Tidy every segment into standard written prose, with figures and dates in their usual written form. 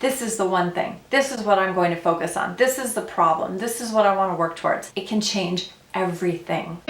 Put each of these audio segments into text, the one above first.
this is the one thing. This is what I'm going to focus on. This is the problem. This is what I want to work towards. It can change everything.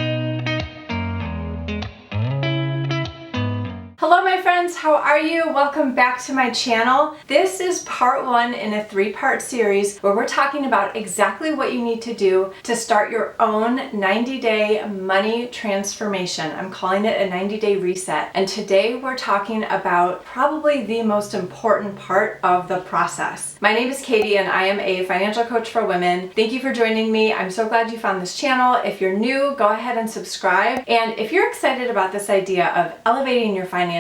Hello my friends, how are you? Welcome back to my channel. This is part one in a three-part series where we're talking about exactly what you need to do to start your own 90-day money transformation. I'm calling it a 90-day reset. And today we're talking about probably the most important part of the process. My name is Katie and I am a financial coach for women. Thank you for joining me. I'm so glad you found this channel. If you're new, go ahead and subscribe. And if you're excited about this idea of elevating your finances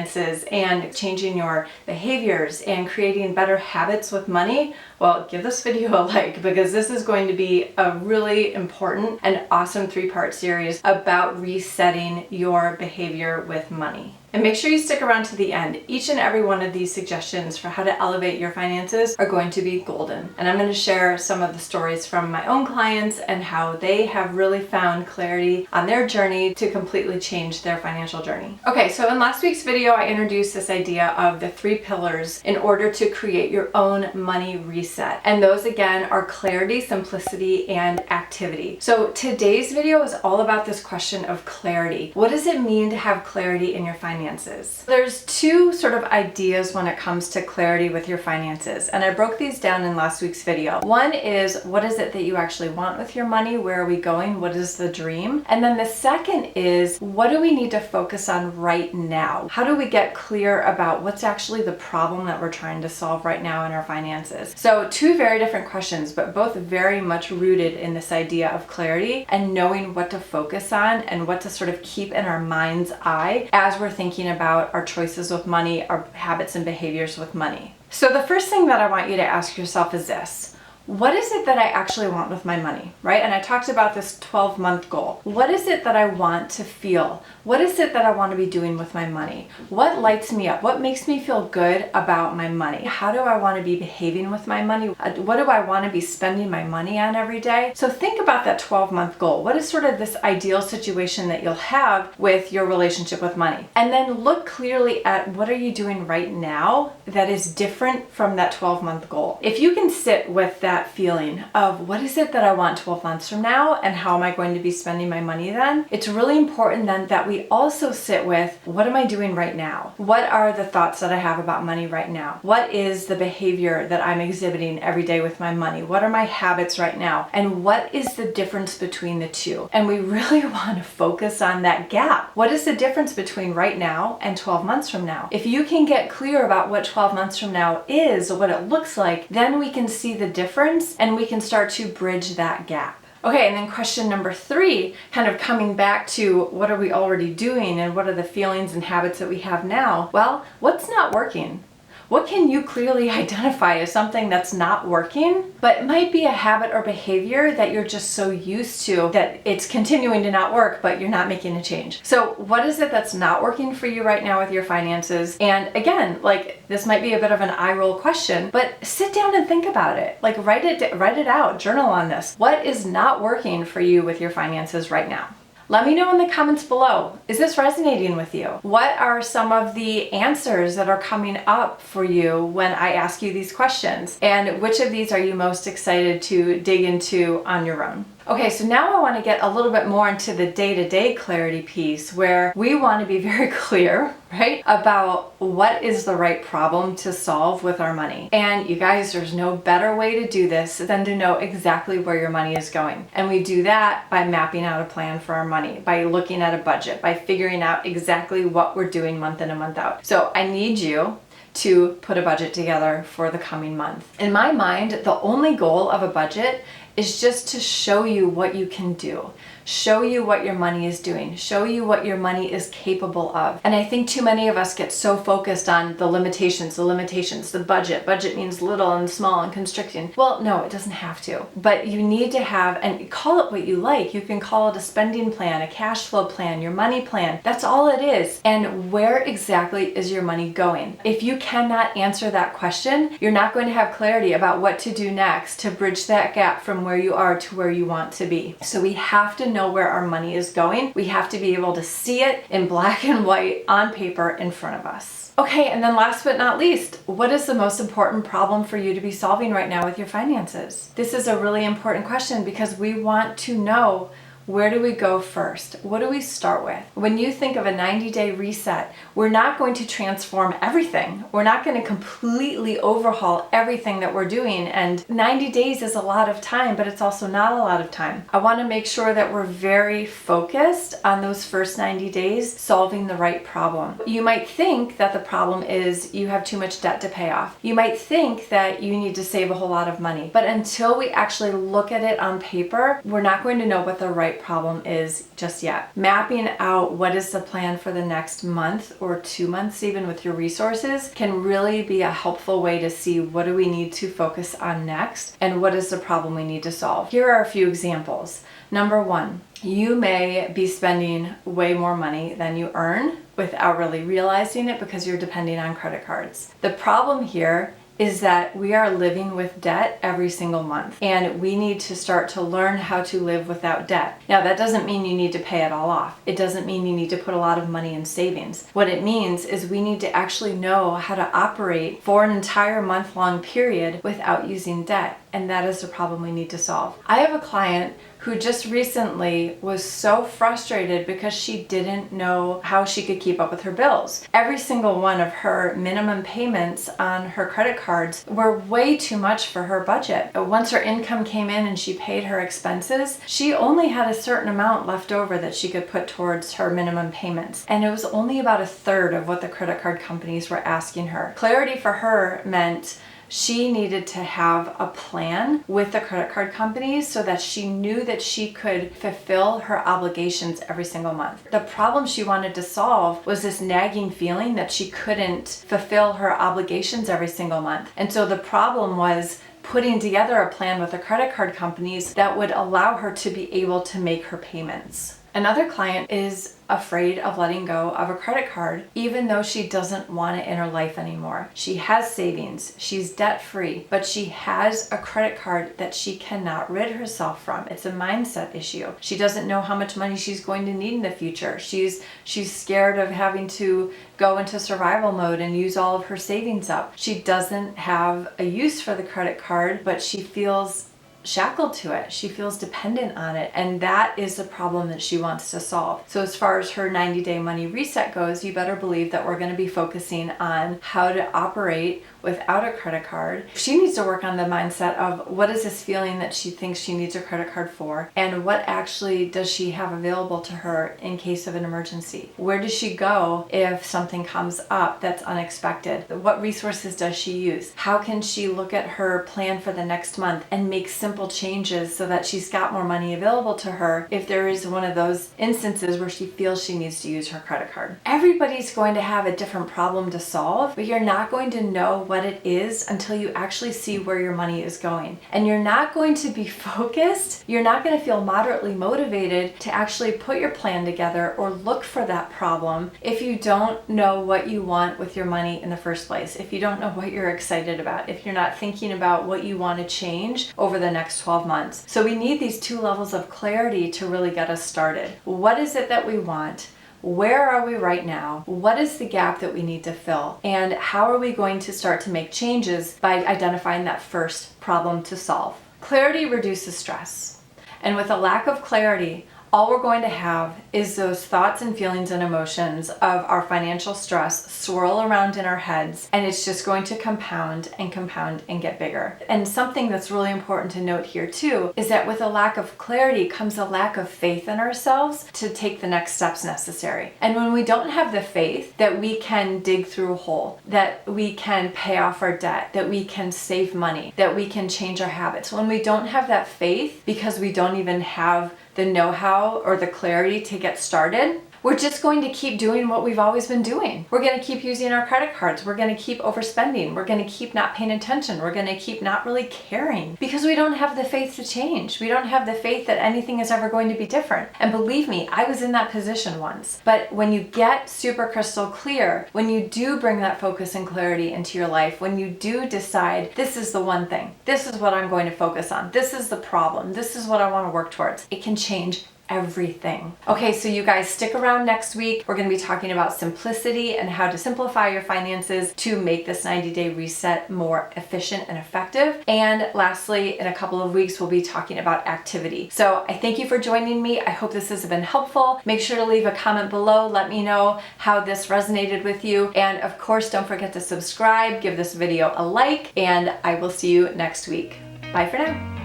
and changing your behaviors and creating better habits with money, well, give this video a like because this is going to be a really important and awesome three-part series about resetting your behavior with money. And make sure you stick around to the end. Each and every one of these suggestions for how to elevate your finances are going to be golden. And I'm going to share some of the stories from my own clients and how they have really found clarity on their journey to completely change their financial journey. Okay, so in last week's video, I introduced this idea of the 3 pillars in order to create your own money reset. And those again are clarity, simplicity, and activity. So today's video is all about this question of clarity. What does it mean to have clarity in your finances? There's 2 sort of ideas when it comes to clarity with your finances, and I broke these down in last week's video. One is, what is it that you actually want with your money? Where are we going? What is the dream? And then the second is, what do we need to focus on right now? How do we get clear about what's actually the problem that we're trying to solve right now in our finances? So 2 very different questions, but both very much rooted in this idea of clarity and knowing what to focus on and what to sort of keep in our mind's eye as we're thinking about our choices with money, our habits and behaviors with money. So the first thing that I want you to ask yourself is this: what is it that I actually want with my money, right? And I talked about this 12-month goal. What is it that I want to feel? What is it that I want to be doing with my money? What lights me up? What makes me feel good about my money? How do I want to be behaving with my money? What do I want to be spending my money on every day? So think about that 12-month goal. What is sort of this ideal situation that you'll have with your relationship with money? And then look clearly at what are you doing right now that is different from that 12-month goal. If you can sit with that feeling of what is it that I want 12 months from now and how am I going to be spending my money then, it's really important then that we also sit with what am I doing right now? What are the thoughts that I have about money right now? What is the behavior that I'm exhibiting every day with my money? What are my habits right now? And what is the difference between the two? And we really want to focus on that gap. What is the difference between right now and 12 months from now? If you can get clear about what 12 months from now is, or what it looks like, then we can see the difference and we can start to bridge that gap. Okay, and then question number 3, kind of coming back to what are we already doing and what are the feelings and habits that we have now? Well, what's not working? What can you clearly identify as something that's not working, but might be a habit or behavior that you're just so used to that it's continuing to not work, but you're not making a change? So what is it that's not working for you right now with your finances? And again, like this might be a bit of an eye roll question, but sit down and think about it. Like write it out, journal on this. What is not working for you with your finances right now? Let me know in the comments below. Is this resonating with you? What are some of the answers that are coming up for you when I ask you these questions? And which of these are you most excited to dig into on your own? Okay, so now I want to get a little bit more into the day-to-day clarity piece where we want to be very clear, right, about what is the right problem to solve with our money. And you guys, there's no better way to do this than to know exactly where your money is going. And we do that by mapping out a plan for our money, by looking at a budget, by figuring out exactly what we're doing month in and month out. So I need you to put a budget together for the coming month. In my mind, the only goal of a budget is just to show you what you can do. show you what your money is doing, show you what your money is capable of. And I think too many of us get so focused on the limitations, the budget. Budget means little and small and constricting. Well, no, it doesn't have to. But you need to have, and call it what you like. You can call it a spending plan, a cash flow plan, your money plan. That's all it is. And where exactly is your money going? If you cannot answer that question, you're not going to have clarity about what to do next to bridge that gap from where you are to where you want to be. So we have to know where our money is going. We have to be able to see it in black and white on paper in front of us. Okay, and then last but not least, what is the most important problem for you to be solving right now with your finances? This is a really important question because we want to know, where do we go first? What do we start with? When you think of a 90-day reset, we're not going to transform everything. We're not going to completely overhaul everything that we're doing. And 90 days is a lot of time, but it's also not a lot of time. I want to make sure that we're very focused on those first 90 days, solving the right problem. You might think that the problem is you have too much debt to pay off. You might think that you need to save a whole lot of money. But until we actually look at it on paper, we're not going to know what the right problem is just yet. Mapping out what is the plan for the next month or 2 months, even with your resources, can really be a helpful way to see what do we need to focus on next and what is the problem we need to solve. Here are a few examples. Number one, you may be spending way more money than you earn without really realizing it because you're depending on credit cards. The problem here is that we are living with debt every single month, and we need to start to learn how to live without debt. Now, that doesn't mean you need to pay it all off. It doesn't mean you need to put a lot of money in savings. What it means is we need to actually know how to operate for an entire month-long period without using debt, and that is the problem we need to solve. I have a client who just recently was so frustrated because she didn't know how she could keep up with her bills. Every single one of her minimum payments on her credit cards were way too much for her budget. Once her income came in and she paid her expenses, she only had a certain amount left over that she could put towards her minimum payments. And it was only about a third of what the credit card companies were asking her. Clarity for her meant she needed to have a plan with the credit card companies so that she knew that she could fulfill her obligations every single month. The problem she wanted to solve was this nagging feeling that she couldn't fulfill her obligations every single month. And so the problem was putting together a plan with the credit card companies that would allow her to be able to make her payments. Another client is afraid of letting go of a credit card, even though she doesn't want it in her life anymore. She has savings, she's debt-free, but she has a credit card that she cannot rid herself from. It's a mindset issue. She doesn't know how much money she's going to need in the future. She's scared of having to go into survival mode and use all of her savings up. She doesn't have a use for the credit card, but she feels shackled to it. She feels dependent on it, and that is the problem that she wants to solve. So as far as her 90-day money reset goes, you better believe that we're going to be focusing on how to operate without a credit card. She needs to work on the mindset of what is this feeling that she thinks she needs a credit card for, and what actually does she have available to her in case of an emergency? Where does she go if something comes up that's unexpected? What resources does she use? How can she look at her plan for the next month and make simple changes so that she's got more money available to her if there is one of those instances where she feels she needs to use her credit card? Everybody's going to have a different problem to solve, but you're not going to know what it is until you actually see where your money is going. And you're not going to be focused, you're not going to feel moderately motivated to actually put your plan together or look for that problem if you don't know what you want with your money in the first place, if you don't know what you're excited about, if you're not thinking about what you want to change over the next 12 months. So we need these two levels of clarity to really get us started. What is it that we want? Where are we right now? What is the gap that we need to fill? And how are we going to start to make changes by identifying that first problem to solve? Clarity reduces stress. And with a lack of clarity, all we're going to have is those thoughts and feelings and emotions of our financial stress swirl around in our heads, and it's just going to compound and get bigger. And something that's really important to note here too is that with a lack of clarity comes a lack of faith in ourselves to take the next steps necessary. And when we don't have the faith that we can dig through a hole, that we can pay off our debt, that we can save money, that we can change our habits, when we don't have that faith because we don't even have the know-how or the clarity to get started, we're just going to keep doing what we've always been doing. We're going to keep using our credit cards. We're going to keep overspending. We're going to keep not paying attention. We're going to keep not really caring because we don't have the faith to change. We don't have the faith that anything is ever going to be different. And believe me, I was in that position once. But when you get super crystal clear, when you do bring that focus and clarity into your life, when you do decide this is the one thing, this is what I'm going to focus on, this is the problem, this is what I want to work towards, it can change everything. Okay, so you guys stick around next week. We're gonna be talking about simplicity and how to simplify your finances to make this 90-day reset more efficient and effective. And lastly, in a couple of weeks, we'll be talking about activity. So I thank you for joining me. I hope this has been helpful. Make sure to leave a comment below. Let me know how this resonated with you. And of course, don't forget to subscribe, give this video a like, and I will see you next week. Bye for now.